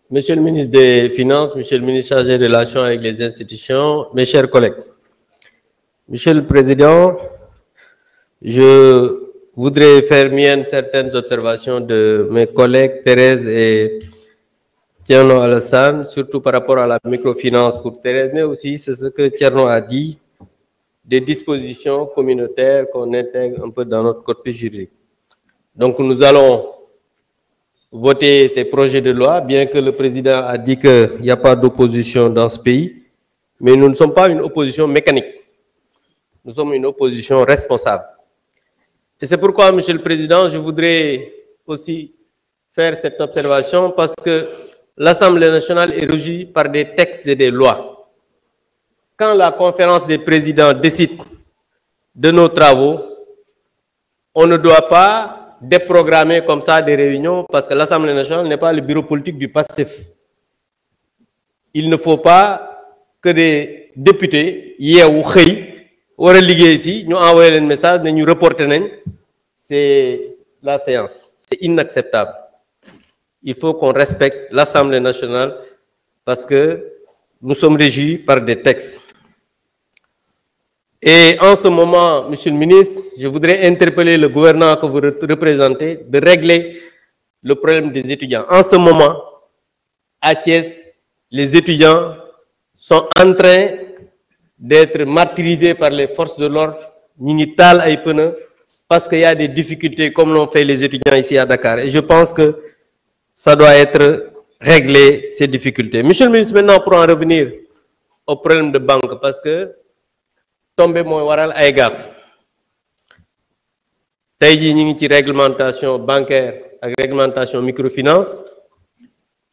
Monsieur le ministre des Finances, Monsieur le ministre chargé des relations avec les institutions, mes chers collègues. Monsieur le Président, je voudrais faire mienne certaines observations de mes collègues Thérèse et Thierno Alassane, surtout par rapport à la microfinance pour Thérèse, mais aussi c'est ce que Thierno a dit, des dispositions communautaires qu'on intègre un peu dans notre corpus juridique. Donc nous allons voter ces projets de loi, bien que le président a dit qu'il n'y a pas d'opposition dans ce pays, mais nous ne sommes pas une opposition mécanique. Nous sommes une opposition responsable. Et c'est pourquoi, Monsieur le Président, je voudrais aussi faire cette observation parce que l'Assemblée nationale est régie par des textes et des lois. Quand la conférence des présidents décide de nos travaux, on ne doit pas déprogrammer comme ça des réunions parce que l'Assemblée nationale n'est pas le bureau politique du PASTEF. Il ne faut pas que des députés yeewu xëy war a liggéey si ñu envoyé leen message ne ñu reporté nañ c'est la séance. C'est inacceptable. Il faut qu'on respecte l'Assemblée nationale parce que nous sommes régis par des textes. Et en ce moment, Monsieur le ministre, je voudrais interpeller le gouvernement que vous représentez de régler le problème des étudiants. En ce moment, à Thiès, les étudiants sont en train d'être martyrisés par les forces de l'ordre, ñi ngi taal ay pneus, parce qu'il y a des difficultés comme l'ont fait les étudiants ici à Dakar. Et je pense que ça doit être réglé, ces difficultés. Monsieur le ministre, maintenant, pour en revenir au problème de banque, parce que tombé mooy waral ay gaaf tey jii ñu ngi ci réglementation bancaire ak réglementation microfinance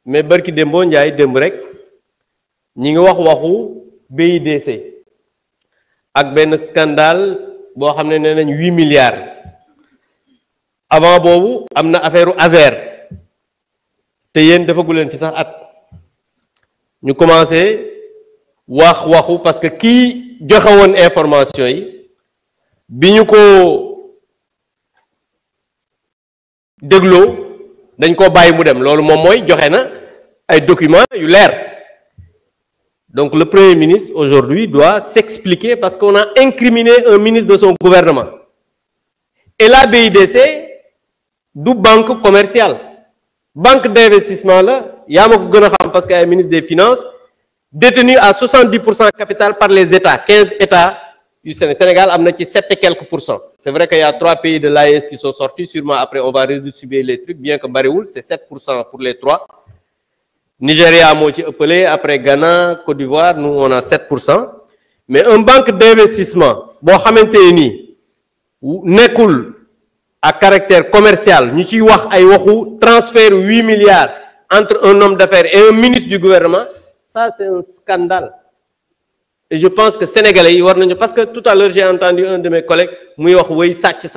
mais barki démboo njaay démb rek ñi ngi waxu BIDC ak benn scandale boo xam ne nee nañ 8 milliards avant boobu am na affaire Azer te yéen defagu leen fi sax at ñu commencé waxu parce que kii joxe woon information yi bi ñu ko dégloo dañ ko bàyyi mu dem loolu moom mooy joxe na ay documents yu leer. Donc le Premier ministre aujourd'hui doit s'expliquer parce qu'on a incriminé un ministre de son gouvernement. Et la BIDC du banque commerciale. Banque d'investissement là, yaa ma ko gën a xam parce que ay ministre des Finances détenu à 70% capital par les États, 15 États du Sénégal, am na ci 7 et quelques %. C'est vrai qu'il y a 3 pays de l'AES qui sont sortis, sûrement après on va redistribuer les trucs, bien que bariwul, c'est 7% pour les 3. Nigeria moo ci ëppale, après Ghana, Côte d'Ivoire, nous on a 7%. Mais un banque d'investissement boo xamante ni nekkul à caractère commercial, ñu ciy wax ay waxu transfert 8 milliards entre un homme d'affaires et un ministre du gouvernement. Ça, c'est un scandale. Et je pense que Sénégalais, parce que tout à l'heure, j'ai entendu un de mes collègues, muy wax way sàcc.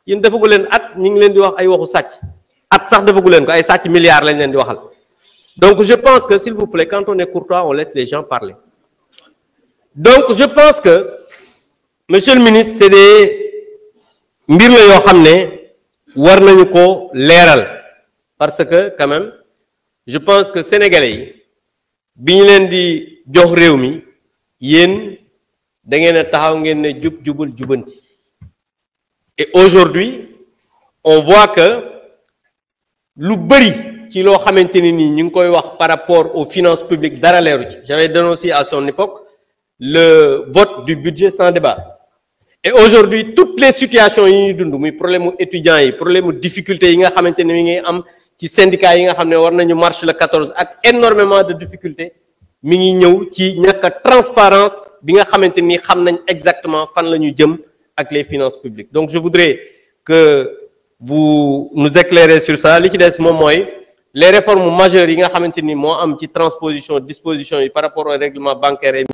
Yéen defagu leen at ñi ngi leen di wax ay waxu sàcc. At sax defagu leen ko ay sàcc milliards lañ leen di waxal. Donc je pense que s'il vous plaît, quand on est courtois, on laisse les gens parler. Donc je pense que, Monsieur le ministre, c'est des mbir la yoo xam ne war nañu ko leeral. Parce que quand même, je pense que Sénégalais yi bi ñu leen di jox réew mi yéen da ngeen a taxaw ngeen ne jubul jubanti. Et aujourd'hui on voit que lu bëri ci loo xamante ni nii ñu ngi koy wax par rapport aux finances publiques dara leeru ci. J'avais dénoncé à son époque le vote du budget sans débat. Et aujourd'hui toutes les situations yi ñuy dund muy problème mu étudiants yi problème mu difficultés yi nga xamante ni mi ngi am ci syndicats yi nga xam ne war nañu marche le 14 ak énormément de difficultés mi ngi ñëw ci ñàkk transparence bi nga xamante ni xam nañ exactement fan la ñu jëm ak les finances publiques. Donc je voudrais que vous nous éclairez sur ça. Li ci des moom mooy les réformes majeures yi nga xamante ni moo am ci transposition dispositions yi par rapport au règlement bancaire et